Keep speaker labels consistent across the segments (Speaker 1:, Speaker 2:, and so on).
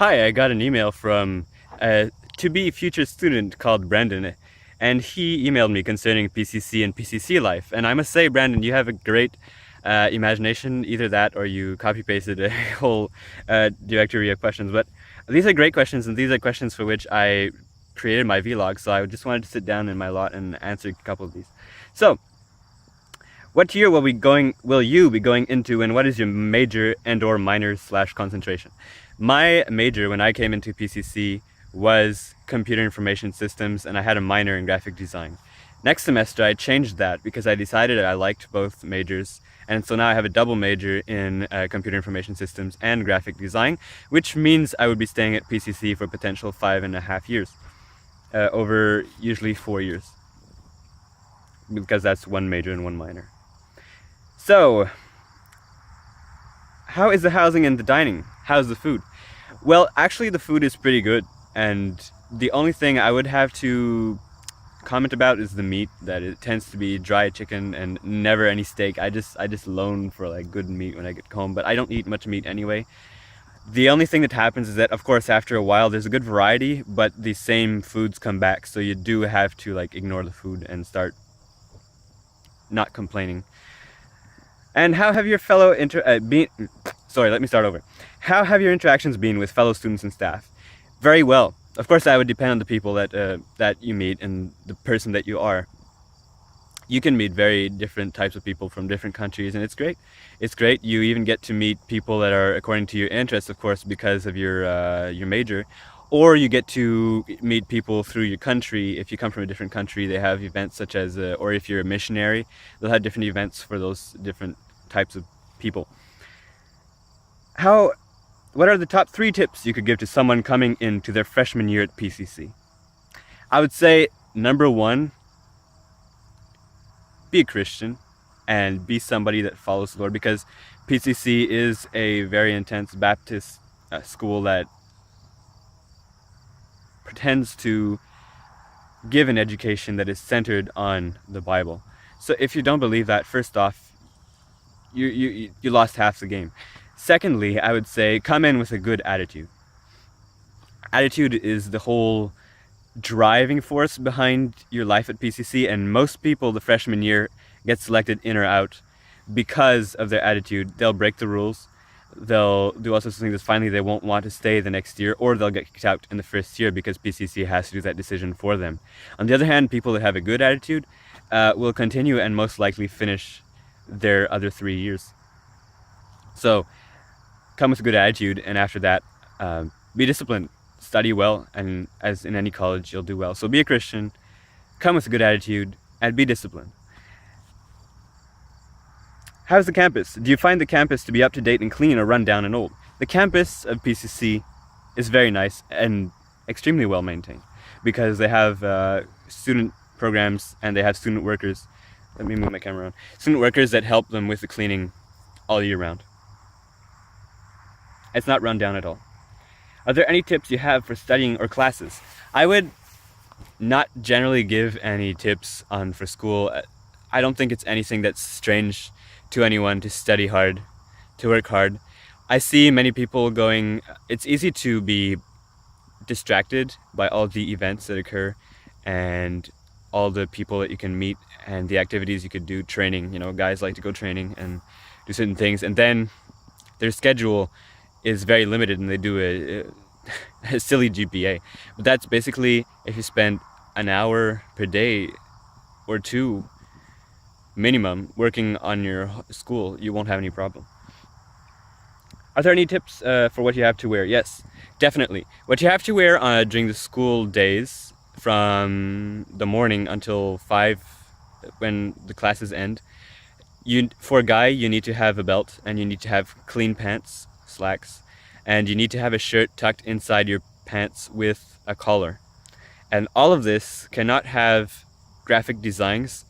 Speaker 1: Hi, I got an email from a to-be future student called Brandon, and he emailed me concerning PCC and PCC life. And I must say, Brandon, you have a great imagination. Either that or you copy-pasted a whole directory of questions. But these are great questions, and these are questions for which I created my vlog. So I just wanted to sit down in my lot and answer a couple of these. So, what year will you be going into, and what is your major and/or minor/concentration? My major when I came into PCC was computer information systems, and I had a minor in graphic design. Next semester I changed that because I decided I liked both majors, and so now I have a double major in computer information systems and graphic design, which means I would be staying at PCC for potential 5.5 years, over usually 4 years, because that's one major and one minor. So, how is the housing and the dining? How's the food? Well, actually the food is pretty good, and the only thing I would have to comment about is the meat, that it tends to be dry chicken and never any steak. I just loan for like good meat when I get home, but I don't eat much meat anyway. The only thing that happens is that, of course, after a while there's a good variety, but the same foods come back, so you do have to like ignore the food and start not complaining. And how have your fellow let me start over. How have your interactions been with fellow students and staff? Very well. Of course, that would depend on the people that you meet and the person that you are. You can meet very different types of people from different countries, and it's great. It's great. You even get to meet people that are according to your interests, of course, because of your major. Or you get to meet people through your country. If you come from a different country, they have events such as, or if you're a missionary, they'll have different events for those different types of people. What are the top 3 tips you could give to someone coming into their freshman year at PCC? I would say, number 1, be a Christian and be somebody that follows the Lord, because PCC is a very intense Baptist school that pretends to give an education that is centered on the Bible. So if you don't believe that, first off, you lost half the game. Secondly, I would say come in with a good attitude. Attitude is the whole driving force behind your life at PCC, and most people the freshman year get selected in or out because of their attitude. They'll break the rules. They'll do all sorts of things that finally they won't want to stay the next year, or they'll get kicked out in the first year because PCC has to do that decision for them. On the other hand, people that have a good attitude will continue and most likely finish their other 3 years. So come with a good attitude, and after that, be disciplined, study well, and as in any college, you'll do well. So be a Christian, come with a good attitude, and be disciplined. How's the campus? Do you find the campus to be up to date and clean, or run down and old? The campus of PCC is very nice and extremely well maintained, because they have student programs and they have student workers. Let me move my camera around. Student workers that help them with the cleaning all year round. It's not run down at all. Are there any tips you have for studying or classes? I would not generally give any tips for school. I don't think it's anything that's strange to anyone to study hard, to work hard. I see many people going, it's easy to be distracted by all the events that occur and all the people that you can meet and the activities you could do, training. Guys like to go training and do certain things, and then their schedule is very limited and they do a silly GPA. But that's basically, if you spend an hour per day or 2 minimum working on your school, you won't have any problem. Are there any tips for what you have to wear? Yes, definitely. What you have to wear during the school days, from the morning until 5 when the classes end, for a guy, you need to have a belt, and you need to have clean pants, slacks, and you need to have a shirt tucked inside your pants with a collar. And all of this cannot have graphic designs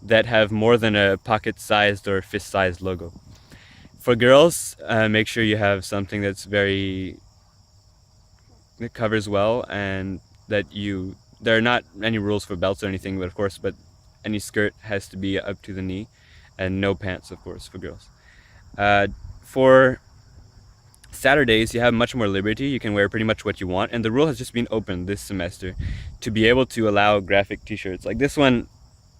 Speaker 1: that have more than a pocket-sized or fist-sized logo. For girls, make sure you have something that covers well, and that there are not any rules for belts or anything, but any skirt has to be up to the knee, and no pants, of course, for girls. For Saturdays, you have much more liberty. You can wear pretty much what you want. And the rule has just been opened this semester to be able to allow graphic t-shirts. Like this one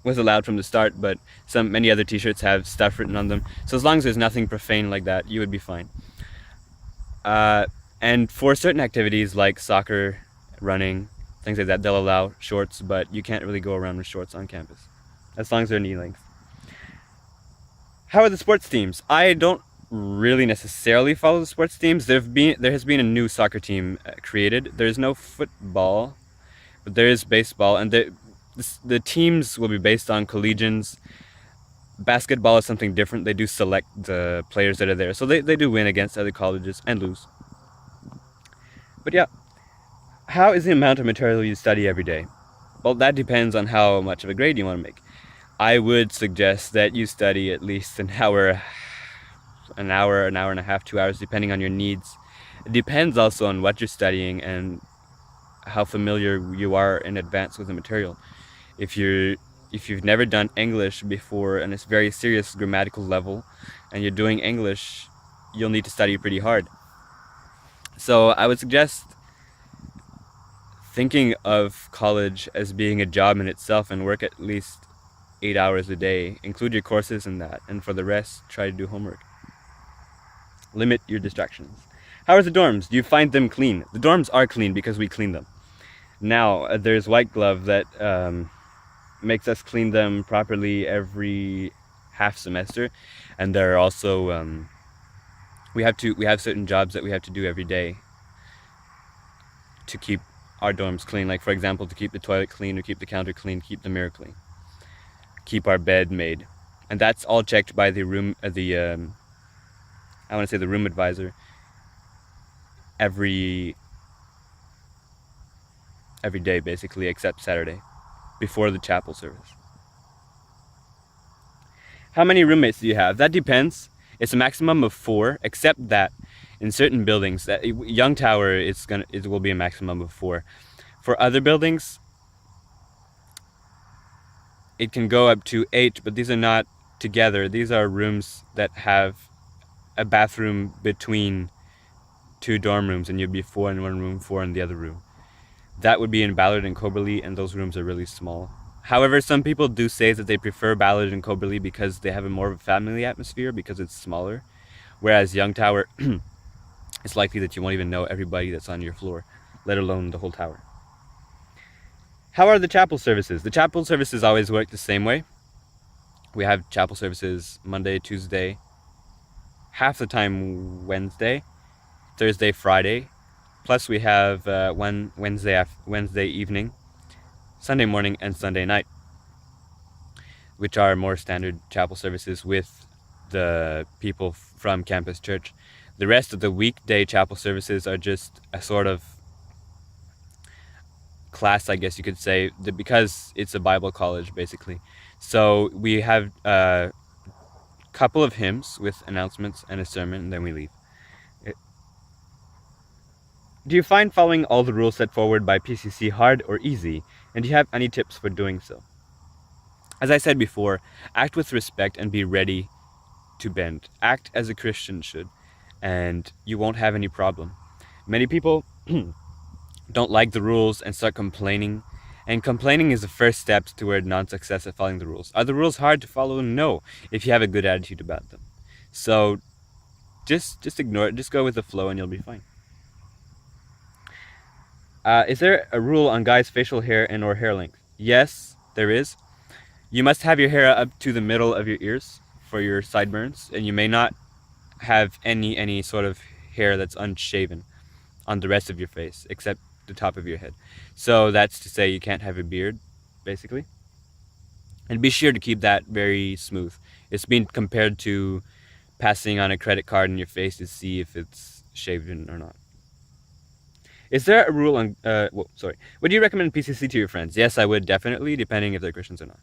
Speaker 1: was allowed from the start, but many other t-shirts have stuff written on them. So as long as there's nothing profane like that, you would be fine. And for certain activities like soccer, running, things like that, they'll allow shorts, but you can't really go around with shorts on campus, as long as they're knee length. How are the sports teams? I don't really necessarily follow the sports teams. There has been a new soccer team created. There's no football, but there is baseball, and the teams will be based on collegians. Basketball is something different. They do select the players that are there, so they do win against other colleges and lose. But yeah, how is the amount of material you study every day? Well, that depends on how much of a grade you want to make. I would suggest that you study at least an hour and a half, 2 hours, depending on your needs. It depends also on what you're studying and how familiar you are in advance with the material. If you've never done English before and it's very serious grammatical level and you're doing English, you'll need to study pretty hard. So I would suggest thinking of college as being a job in itself and work at least 8 hours a day. Include your courses in that, and for the rest, try to do homework. Limit your distractions. How are the dorms? Do you find them clean? The dorms are clean because we clean them. Now, there's White Glove that makes us clean them properly every half semester, and there are also we have certain jobs that we have to do every day to keep our dorms clean. Like, for example, to keep the toilet clean, or keep the counter clean, keep the mirror clean, keep our bed made, and that's all checked by the room the room advisor every day, basically, except Saturday, before the chapel service. How many roommates do you have? That depends. It's a maximum of 4, except that in certain buildings, that Young Tower, it will be a maximum of 4. For other buildings, it can go up to 8, but these are not together. These are rooms that have a bathroom between 2 dorm rooms, and you'd be 4 in one room, 4 in the other room. That would be in Ballard and Coberly, and those rooms are really small. However, some people do say that they prefer Ballard and Coberly because they have a more of a family atmosphere because it's smaller. Whereas Young Tower, it's likely that you won't even know everybody that's on your floor, let alone the whole tower. How are the chapel services? The chapel services always work the same way. We have chapel services Monday, Tuesday, half the time Wednesday, Thursday, Friday. Plus we have one Wednesday evening, Sunday morning, and Sunday night, which are more standard chapel services with the people from Campus Church. The rest of the weekday chapel services are just a sort of class, I guess you could say, because it's a Bible college, basically. So we have a couple of hymns with announcements and a sermon, and then we leave. Do you find following all the rules set forward by PCC hard or easy? And do you have any tips for doing so? As I said before, act with respect and be ready to bend. Act as a Christian should, and you won't have any problem. Many people don't like the rules and start complaining, and complaining is the first step toward non-success at following the rules. Are the rules hard to follow? No, if you have a good attitude about them. So just ignore it, just go with the flow, and you'll be fine. Is there a rule on guys' facial hair and or hair length? Yes, there is. You must have your hair up to the middle of your ears for your sideburns, and you may not have any sort of hair that's unshaven on the rest of your face, except the top of your head. So that's to say you can't have a beard, basically. And be sure to keep that very smooth. It's been compared to passing on a credit card in your face to see if it's shaven or not. Is there a rule on, would you recommend PCC to your friends? Yes, I would, definitely, depending if they're Christians or not.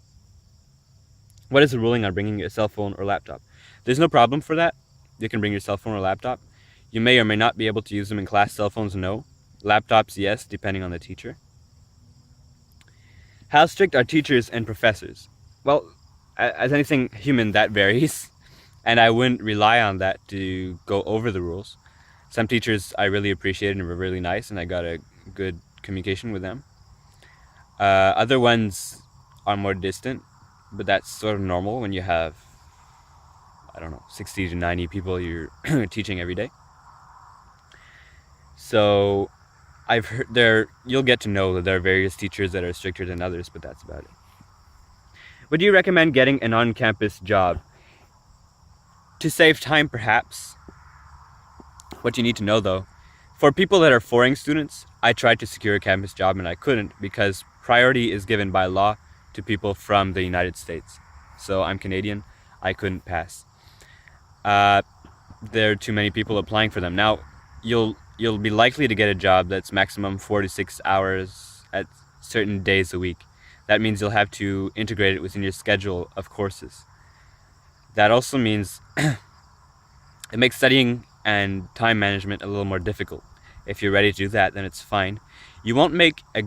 Speaker 1: What is the ruling on bringing a cell phone or laptop? There's no problem for that. You can bring your cell phone or laptop. You may or may not be able to use them in class. Cell phones, no. Laptops, yes, depending on the teacher. How strict are teachers and professors? Well, as anything human, that varies, and I wouldn't rely on that to go over the rules. Some teachers I really appreciated and were really nice, and I got a good communication with them. Other ones are more distant, but that's sort of normal when you have, I don't know, 60 to 90 people you're teaching every day. So I've heard you'll get to know that there are various teachers that are stricter than others, but that's about it. Would you recommend getting an on-campus job? To save time, perhaps. What you need to know, though, for people that are foreign students, I tried to secure a campus job and I couldn't because priority is given by law to people from the United States. So I'm Canadian, I couldn't pass. There are too many people applying for them. Now, you'll be likely to get a job that's maximum 4 to 6 hours at certain days a week. That means you'll have to integrate it within your schedule of courses. That also means it makes studying and time management a little more difficult. If you're ready to do that, then it's fine. You won't make a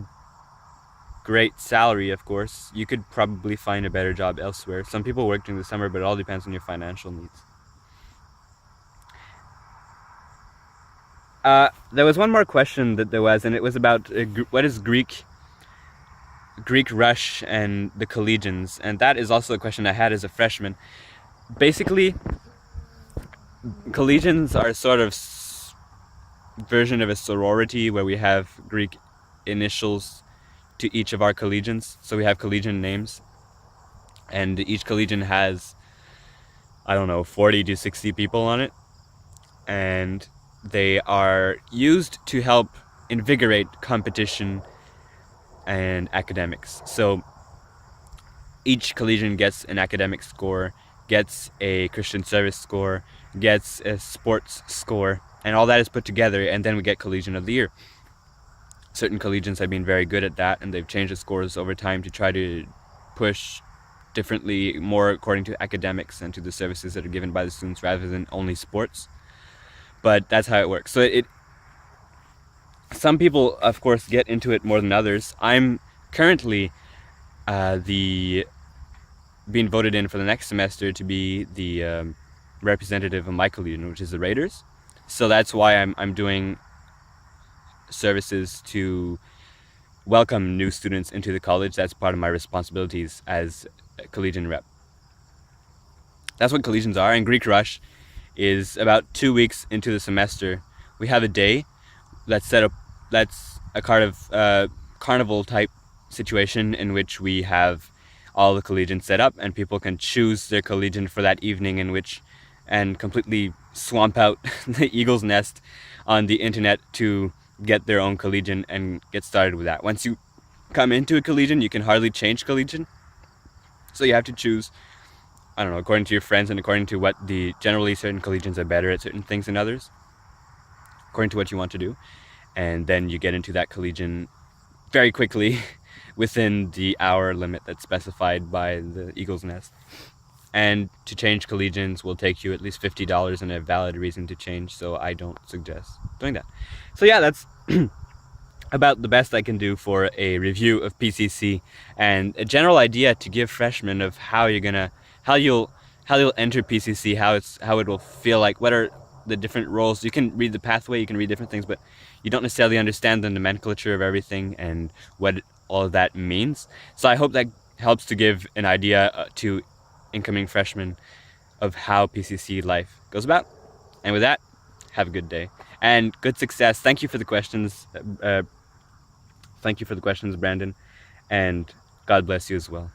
Speaker 1: great salary, of course. You could probably find a better job elsewhere. Some people work during the summer, but it all depends on your financial needs. There was one more question that there was, and it was about what is Greek rush and the collegians, and that is also a question I had as a freshman. Basically, collegians are sort of version of a sorority where we have Greek initials to each of our collegians. So we have collegian names, and each collegian has, I don't know, 40 to 60 people on it, and they are used to help invigorate competition and academics. So each collegian gets an academic score, gets a Christian service score, gets a sports score, and all that is put together, and then we get Collegian of the Year. Certain collegians have been very good at that, and they've changed the scores over time to try to push differently, more according to academics and to the services that are given by the students rather than only sports. But that's how it works. So some people, of course, get into it more than others. I'm currently being voted in for the next semester to be the representative of my collegian, which is the Raiders. So that's why I'm doing services to welcome new students into the college. That's part of my responsibilities as a collegian rep. That's what collegians are. And Greek Rush is about 2 weeks into the semester. We have a day that's set up. That's a kind of carnival type situation in which we have all the collegians set up, and people can choose their collegian for that evening, and completely swamp out the eagle's nest on the internet to get their own collegian and get started with that. Once you come into a collegian, you can hardly change collegian. So you have to choose, I don't know, according to your friends and according to what generally certain collegians are better at certain things than others, according to what you want to do. And then you get into that collegian very quickly within the hour limit that's specified by the eagle's nest. And to change collegians will take you at least $50 and a valid reason to change, so I don't suggest doing that. So yeah, that's about the best I can do for a review of PCC and a general idea to give freshmen of how you'll enter PCC, how it will feel like, what are the different roles. You can read the pathway, you can read different things, but you don't necessarily understand the nomenclature of everything and what all of that means. So I hope that helps to give an idea to incoming freshmen of how PCC life goes about. And with that, have a good day and good success. Thank you for the questions. Brandon, and God bless you as well.